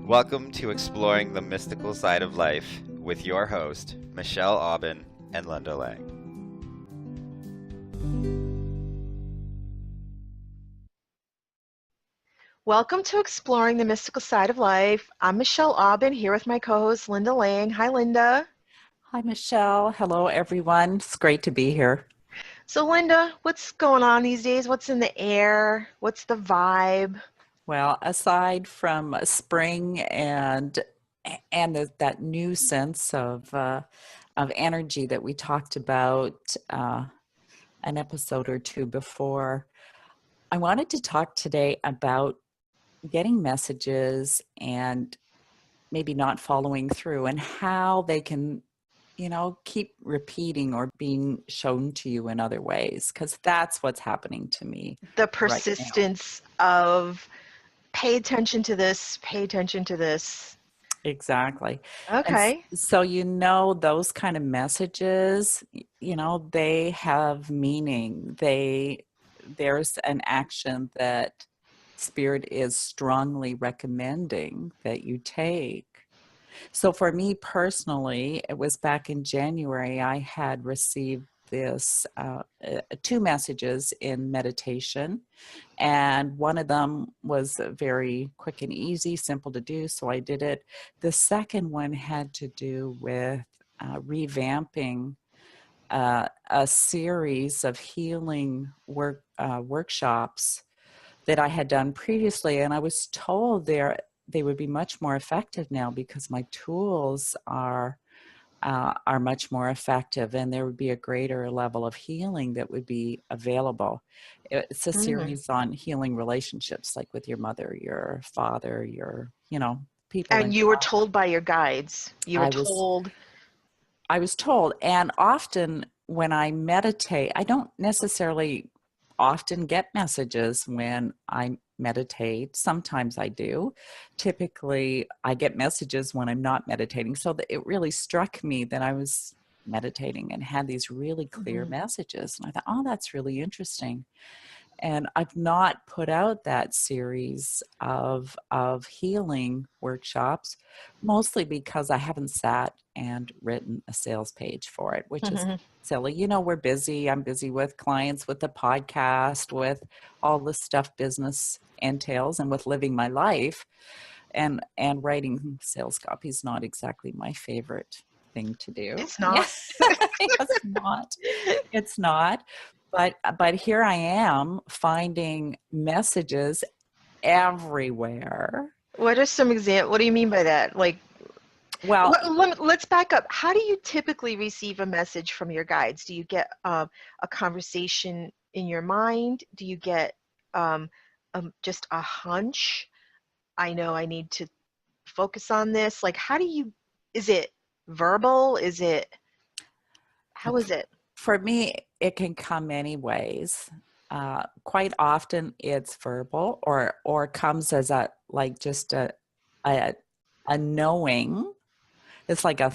Welcome to Exploring the Mystical Side of Life with your host, Michelle Aubin and Linda Lang. Welcome to Exploring the Mystical Side of Life. I'm Michelle Aubin here with my co-host Linda Lang. Hi, Linda. Hi, Michelle. Hello, everyone. It's great to be here. So, Linda, what's going on these days? What's in the air? What's the vibe? Well, aside from spring and that new sense of energy that we talked about an episode or two before, I wanted to talk today about getting messages and maybe not following through and how they can keep repeating or being shown to you in other ways, because that's what's happening to me The right now. persistence of pay attention to this, pay attention to this. Exactly. And Okay. so, those kind of messages, they have meaning. There's an action that Spirit is strongly recommending that you take. So for me personally, it was back in January, I had received this two messages in meditation, and one of them was very quick and easy, simple to do, so I did it. The second one had to do with revamping a series of healing workshops that I had done previously, and I was told they would be much more effective now because my tools are much more effective, and there would be a greater level of healing that would be available. It's a series on healing relationships, like with your mother, your father, your people And in you your were life. told by your guides. You were I was told. I was told, and often when I meditate, I don't necessarily often get messages when I meditate. Sometimes I do. Typically, I get messages when I'm not meditating. So it really struck me that I was meditating and had these really clear messages. And I thought, oh, that's really interesting. And I've not put out that series of healing workshops, mostly because I haven't sat and written a sales page for it, which is silly. We're busy. I'm busy with clients, with the podcast, with all the stuff business entails, and with living my life. And writing sales copy is not exactly my favorite thing to do. It's not. It's not. It's not. But here I am finding messages everywhere. What are some examples? What do you mean by that? Like, Well, let's back up. How do you typically receive a message from your guides? Do you get a conversation in your mind? Do you get just a hunch? I know I need to focus on this. Like, is it verbal? How is it? for me, it can come many ways. Quite often it's verbal or comes as just a knowing. It's like a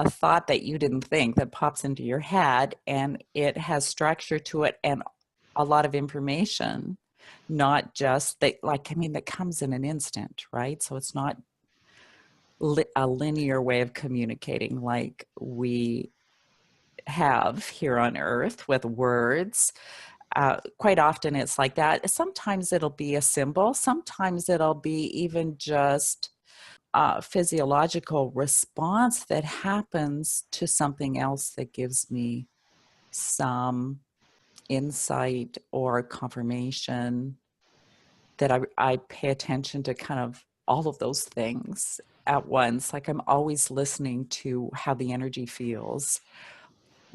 thought that you didn't think that pops into your head, and it has structure to it and a lot of information, not just that comes in an instant, right? So it's not a linear way of communicating like we have here on earth with words. Quite often it's like that. Sometimes it'll be a symbol. Sometimes it'll be even just physiological response that happens to something else that gives me some insight or confirmation that I pay attention to kind of all of those things at once. Like I'm always listening to how the energy feels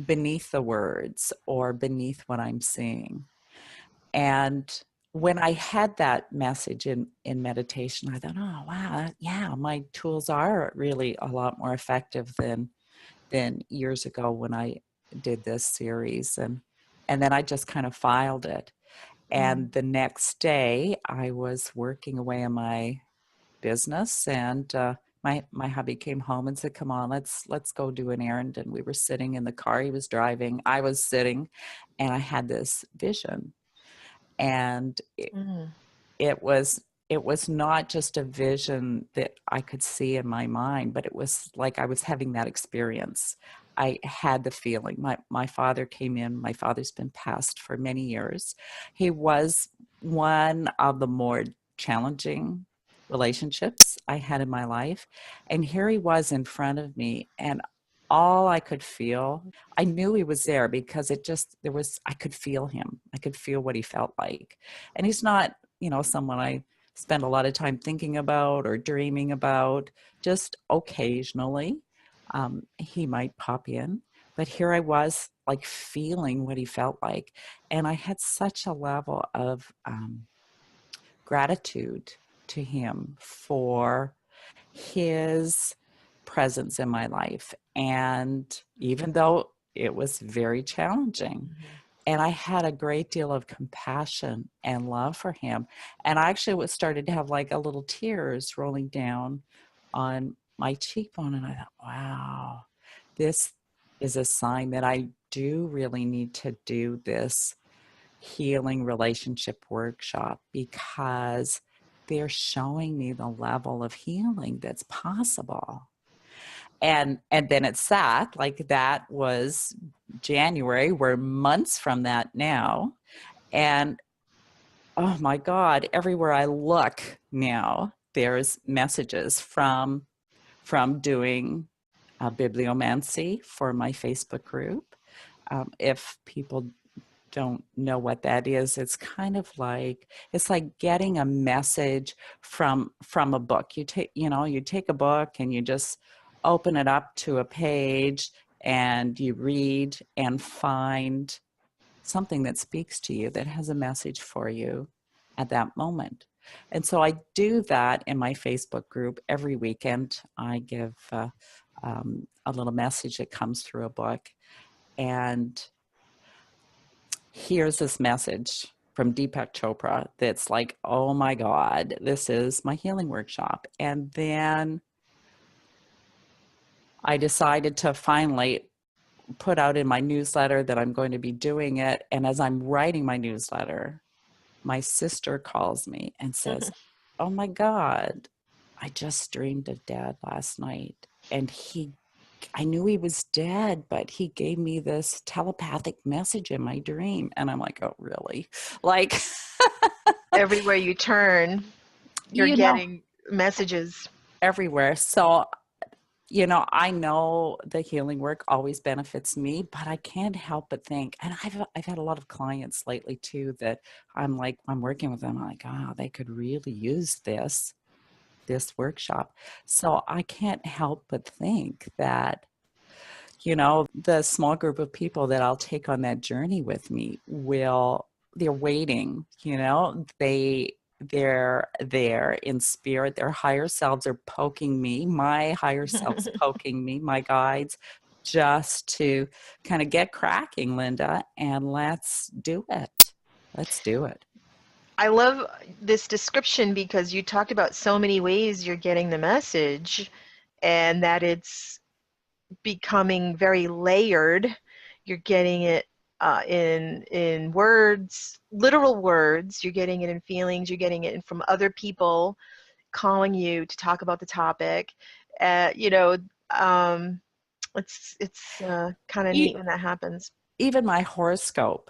beneath the words or beneath what I'm seeing. And when I had that message in meditation, I thought, oh, wow, yeah, my tools are really a lot more effective than years ago when I did this series. And then I just kind of filed it. And the next day I was working away on my business, and my hubby came home and said, come on, let's go do an errand. And we were sitting in the car. He was driving, I was sitting, and I had this vision. And it was it was not just a vision that I could see in my mind, but it was like I was having that experience. I had the feeling. My father came in. My father's been passed for many years. He was one of the more challenging relationships I had in my life. And here he was in front of me, and all I could feel, I knew he was there because I could feel him. I could feel what he felt like. And he's not, someone I spend a lot of time thinking about or dreaming about. Just occasionally, he might pop in. But here I was, like, feeling what he felt like. And I had such a level of gratitude to him for his presence in my life. And even though it was very challenging, and I had a great deal of compassion and love for him. And I actually started to have like a little tears rolling down on my cheekbone. And I thought, wow, this is a sign that I do really need to do this healing relationship workshop, because they're showing me the level of healing that's possible. And then it sat like that was January. We're months from that now. And oh my God, everywhere I look now, there's messages from doing bibliomancy for my Facebook group. If people don't know what that is, it's kind of like, it's like getting a message from a book. You take a book and you just open it up to a page and you read and find something that speaks to you, that has a message for you at that moment. And so I do that in my Facebook group every weekend. I give a little message that comes through a book. And here's this message from Deepak Chopra that's like, oh my God, this is my healing workshop. And then I decided to finally put out in my newsletter that I'm going to be doing it. And as I'm writing my newsletter, my sister calls me and says, oh my God, I just dreamed of Dad last night. And I knew he was dead, but he gave me this telepathic message in my dream. And I'm like, oh, really? Like, Everywhere you turn, you're getting messages. everywhere. So, I know the healing work always benefits me, but I can't help but think, and I've had a lot of clients lately too, that I'm working with them, I'm like, oh, they could really use this workshop. So I can't help but think that, the small group of people that I'll take on that journey with me they're waiting, they're there in spirit. Their higher selves are poking me, my higher selves poking me, my guides, just to kind of get cracking, Linda, and let's do it. Let's do it. I love this description because you talked about so many ways you're getting the message, and that it's becoming very layered. You're getting it in words, literal words. You're getting it in feelings. You're getting it from other people calling you to talk about the topic. It's kind of neat when that happens. Even my horoscope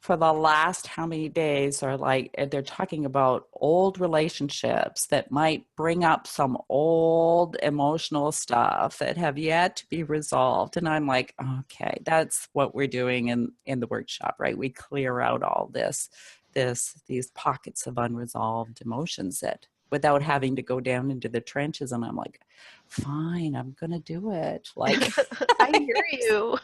for the last how many days are like, they're talking about old relationships that might bring up some old emotional stuff that have yet to be resolved. And I'm like, okay, that's what we're doing in the workshop, right? We clear out all these pockets of unresolved emotions that, without having to go down into the trenches. And I'm like, fine, I'm going to do it. Like, I hear you.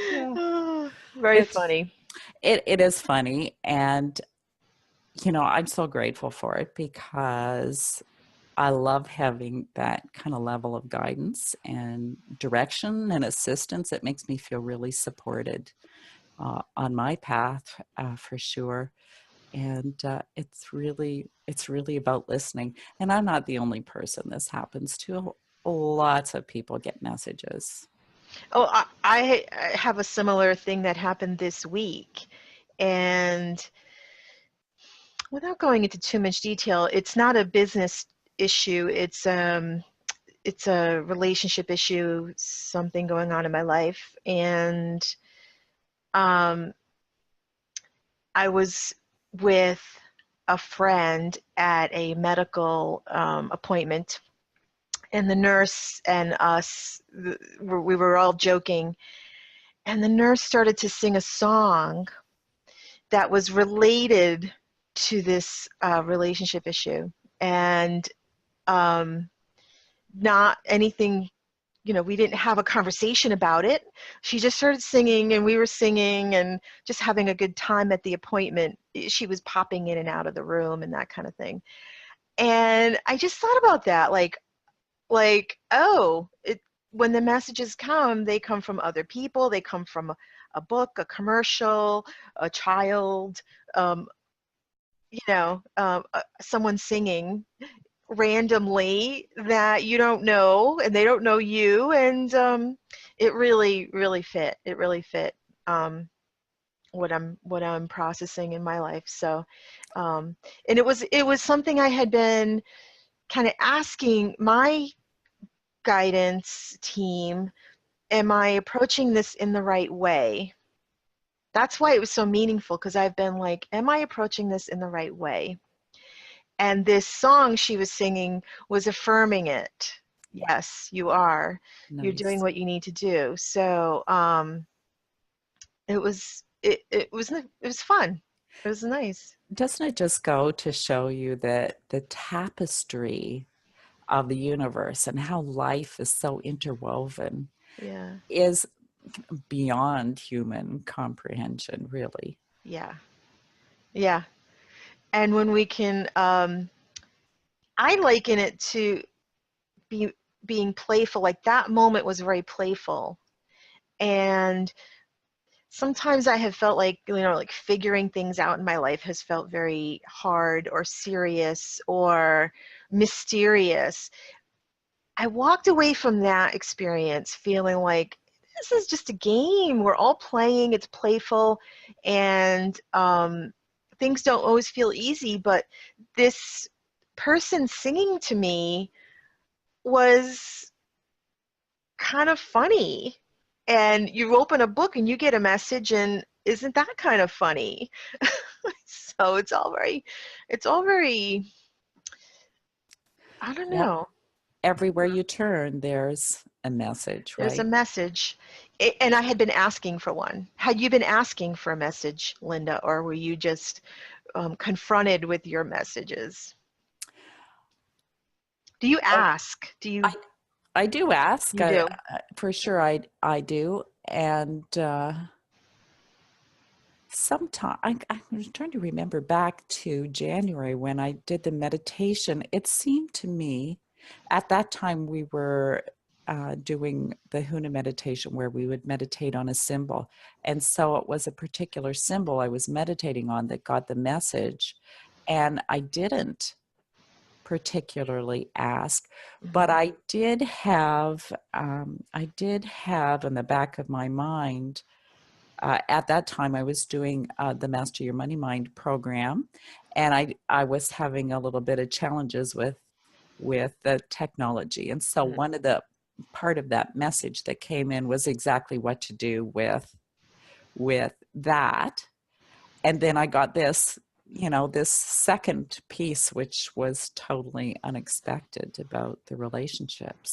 yeah. Very funny. It is funny. And, I'm so grateful for it, because I love having that kind of level of guidance and direction and assistance. It makes me feel really supported on my path, for sure. And it's really about listening. And I'm not the only person this happens to. Lots of people get messages. Oh, I have a similar thing that happened this week. And Without going into too much detail, it's not a business issue. It's a relationship issue, something going on in my life. And um, I was with a friend at a medical appointment, and the nurse and us, we were all joking, and the nurse started to sing a song that was related to this relationship issue. And not anything, we didn't have a conversation about it. She just started singing, and we were singing and just having a good time at the appointment. She was popping in and out of the room and that kind of thing. And I just thought about that, oh, when the messages come, they come from other people. They come from a book, a commercial, a child, um, someone singing randomly that you don't know, and they don't know you. And it really, really fit. It really fit what I'm processing in my life. So, and it was something I had been kind of asking my guidance team, am I approaching this in the right way? That's why it was so meaningful, because I've been like, am I approaching this in the right way? And this song she was singing was affirming it. Yes, you are. You're doing Nice. what you need to do. So it was fun. It was nice. Doesn't it just go to show you that the tapestry of the universe and how life is so interwoven Yeah. is beyond human comprehension, really? Yeah. Yeah. And when we can, I liken it to being playful. Like, that moment was very playful. And sometimes I have felt like, like figuring things out in my life has felt very hard or serious or mysterious. I walked away from that experience feeling like this is just a game. We're all playing, it's playful, and things don't always feel easy. But this person singing to me was kind of funny. And you open a book and you get a message, and isn't that kind of funny? So it's all very, I don't Yep. know. Everywhere you turn, there's a message, There's a right? message. And I had been asking for one. Had you been asking for a message, Linda, or were you just confronted with your messages? Do you Oh, ask? I I do ask. You do? For sure, I do, and sometime I was trying to remember back to January when I did the meditation. It seemed to me at that time we were doing the Huna meditation where we would meditate on a symbol. And so it was a particular symbol I was meditating on that got the message. And I didn't particularly ask, but Hmm. I did have in the back of my mind at that time, I was doing the Master Your Money Mind program, and I was having a little bit of challenges with the technology. And so one of the part of that message that came in was exactly what to do with that. And then I got this, this second piece, which was totally unexpected about the relationships.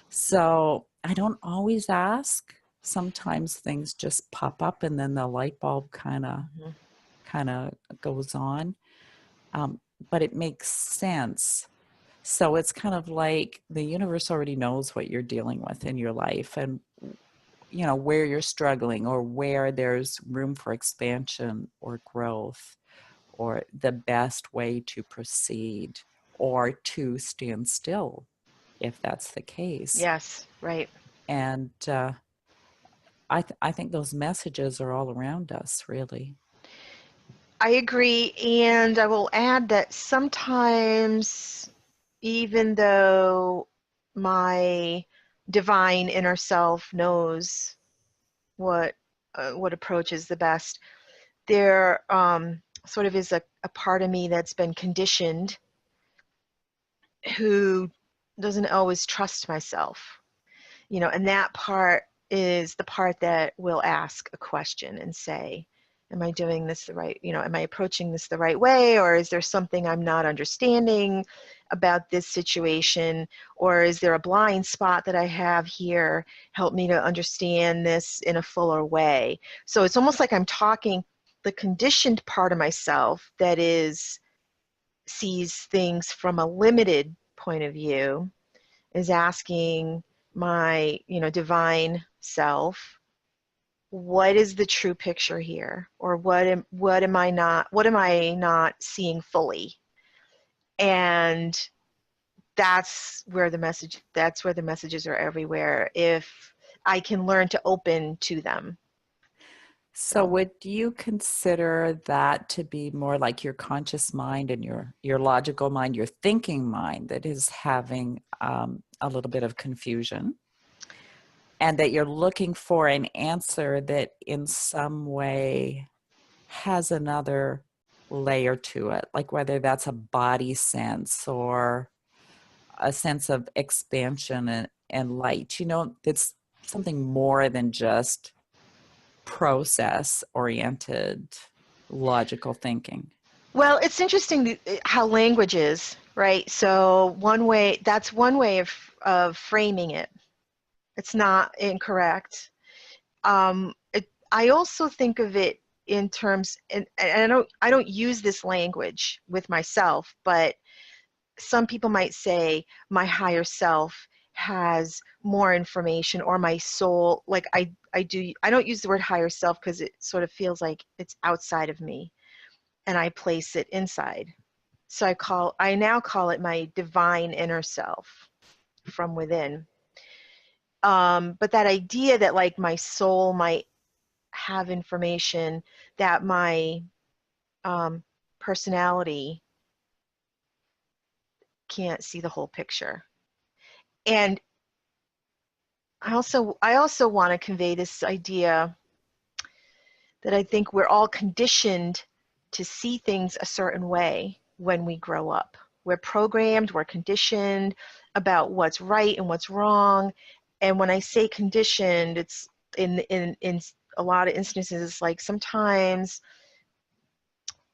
So I don't always ask. Sometimes things just pop up and then the light bulb kind of goes on. But it makes sense. So it's kind of like the universe already knows what you're dealing with in your life and where you're struggling or where there's room for expansion or growth or the best way to proceed or to stand still if that's the case. Yes, right. And I think those messages are all around us, really. I agree, and I will add that sometimes, even though my divine inner self knows what approach is the best, there sort of is a part of me that's been conditioned, who doesn't always trust myself, and that part is the part that will ask a question and say, am I doing this the right, am I approaching this the right way, or is there something I'm not understanding about this situation, or is there a blind spot that I have here? Help me to understand this in a fuller way. So it's almost like I'm talking the conditioned part of myself that sees things from a limited point of view, is asking my, divine self, what is the true picture here? Or what am I not seeing fully? And that's where the messages are everywhere, if I can learn to open to them. So would you consider that to be more like your conscious mind and your logical mind, your thinking mind, that is having a little bit of confusion, and that you're looking for an answer that in some way has another layer to it, like whether that's a body sense or a sense of expansion and light, it's something more than just process oriented logical thinking? Well, it's interesting how language is, right? So that's one way of framing it. It's not incorrect. I also think of it in terms, and I don't use this language with myself, but some people might say my higher self has more information, or my soul, like I don't use the word higher self because it sort of feels like it's outside of me and I place it inside. So I now call it my divine inner self from within. But that idea that like my soul might have information, that my personality can't see the whole picture. And I also want to convey this idea that I think we're all conditioned to see things a certain way when we grow up. We're programmed, we're conditioned about what's right and what's wrong. And when I say conditioned, it's in a lot of instances, it's like sometimes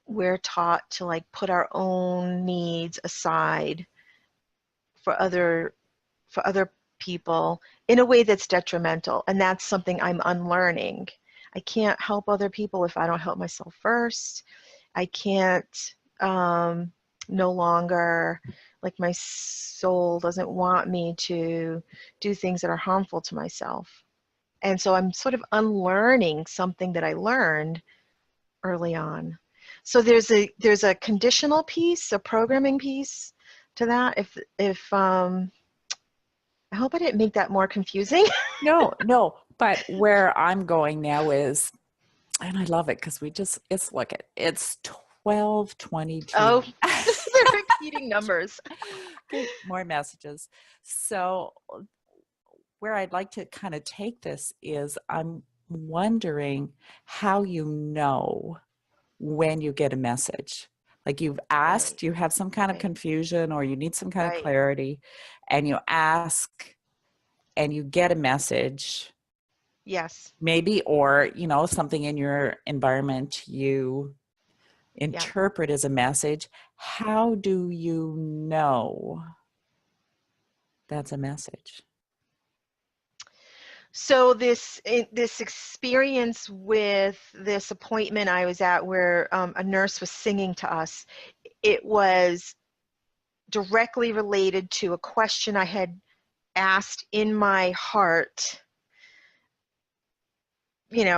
we're taught to like put our own needs aside for other people in a way that's detrimental, and that's something I'm unlearning. I can't help other people if I don't help myself first. I can't no longer, like my soul doesn't want me to do things that are harmful to myself. And so I'm sort of unlearning something that I learned early on. So there's a conditional piece, a programming piece to that. If I hope I didn't make that more confusing. No, but where I'm going now is, and I love it because it's 12:22. Oh, they're repeating numbers. Okay, more messages. So where I'd like to kind of take this is, I'm wondering how you know when you get a message. Like you've asked, Right, you have some kind of right, confusion or you need some kind of right. clarity, and you ask and you get a message, Yes. maybe, or something in your environment you Yeah. interpret as a message. How do you know that's a message? So this experience with this appointment I was at, where a nurse was singing to us, it was directly related to a question I had asked in my heart,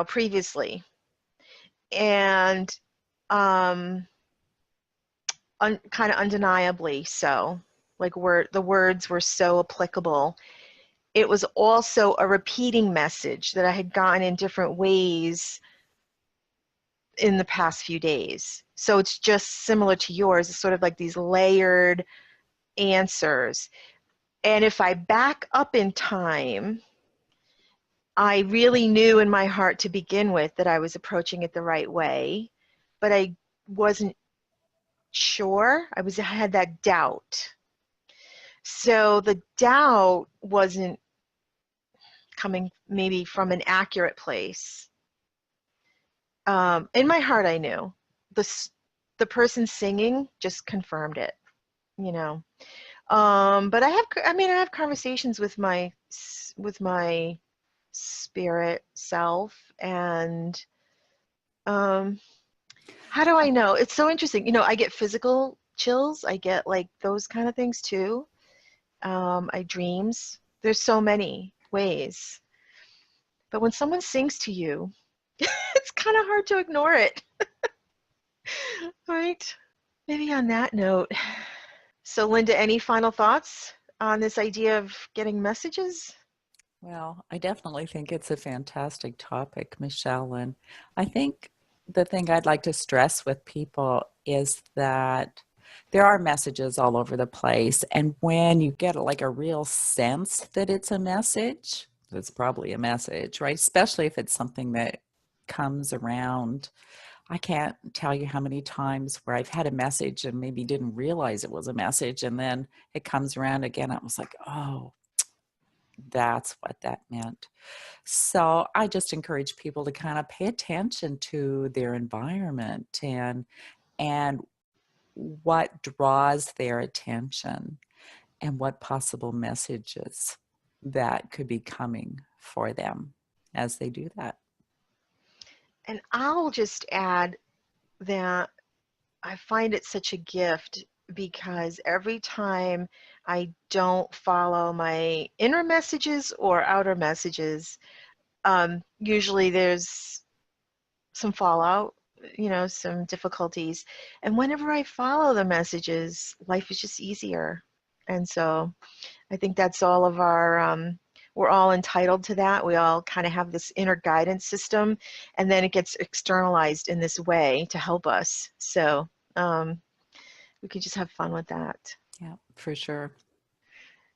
previously, and kind of undeniably so. Like the words were so applicable. It was also a repeating message that I had gotten in different ways in the past few days. So it's just similar to yours. It's sort of like these layered answers. And if I back up in time, I really knew in my heart to begin with that I was approaching it the right way. But I wasn't sure. I had that doubt. So the doubt wasn't coming maybe from an accurate place. In my heart, I knew. The person singing just confirmed it, you know. But I have conversations with my spirit self, and how do I know? It's so interesting. You know, I get physical chills. I get like those kind of things too. I dreams. There's so many ways. But when someone sings to you, it's kind of hard to ignore it. Right? Maybe on that note. So Linda, any final thoughts on this idea of getting messages? Well, I definitely think it's a fantastic topic, Michelle. And I think the thing I'd like to stress with people is that there are messages all over the place. And when you get like a real sense that it's a message, it's probably a message, right? Especially if it's something that comes around. I can't tell you how many times where I've had a message and maybe didn't realize it was a message. And then it comes around again. I was like, oh, that's what that meant. So I just encourage people to kind of pay attention to their environment and what draws their attention and what possible messages that could be coming for them as they do that. And I'll just add that I find it such a gift because every time I don't follow my inner messages or outer messages, usually there's some fallout, you know, some difficulties. And whenever I follow the messages, life is just easier. And so I think that's all of our, we're all entitled to that. We all kind of have this inner guidance system, and then it gets externalized in this way to help us. So we could just have fun with that. Yeah, for sure.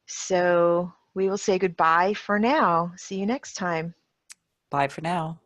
So we will say goodbye for now. See you next time. Bye for now.